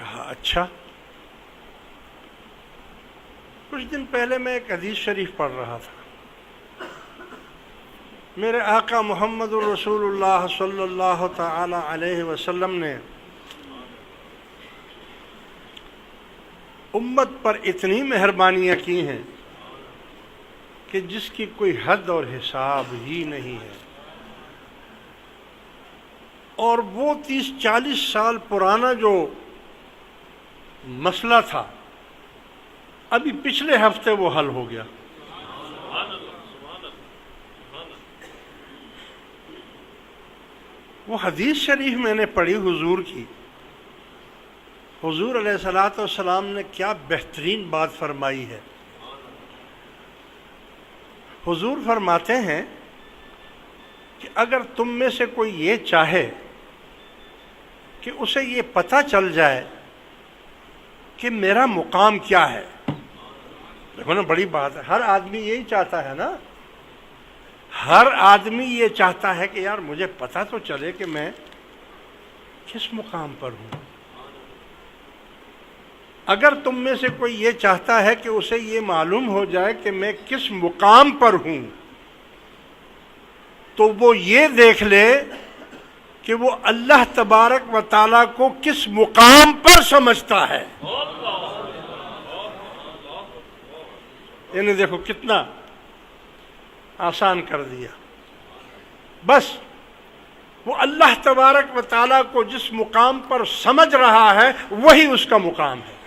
کہا اچھا. کچھ دن پہلے میں ایک حدیث شریف پڑھ رہا تھا. میرے آقا محمد الرسول اللہ صلی اللہ تعالی علیہ وسلم نے امت پر اتنی مہربانیاں کی ہیں کہ جس کی کوئی حد اور حساب ہی نہیں ہے. اور وہ 30-40 سال پرانا جو مسئلہ تھا ابھی پچھلے ہفتے وہ حل ہو گیا. وہ حدیث شریف میں نے پڑھی حضور کی. حضور علیہ الصلوۃ والسلام نے کیا بہترین بات فرمائی ہے. حضور فرماتے ہیں کہ اگر تم میں سے کوئی یہ چاہے کہ اسے یہ پتہ چل جائے کہ میرا مقام کیا ہے. دیکھو نا بڑی بات ہے. ہر آدمی یہی چاہتا ہے نا. ہر آدمی یہ چاہتا ہے کہ یار مجھے پتہ تو چلے کہ میں کس مقام پر ہوں. اگر تم میں سے کوئی یہ چاہتا ہے کہ اسے یہ معلوم ہو جائے کہ میں کس مقام پر ہوں تو وہ یہ دیکھ لے کہ وہ اللہ تبارک و تعالیٰ کو کس مقام پر سمجھتا ہے. یعنی دیکھو کتنا آسان کر دیا. بس وہ اللہ تبارک و تعالیٰ کو جس مقام پر سمجھ رہا ہے وہی اس کا مقام ہے.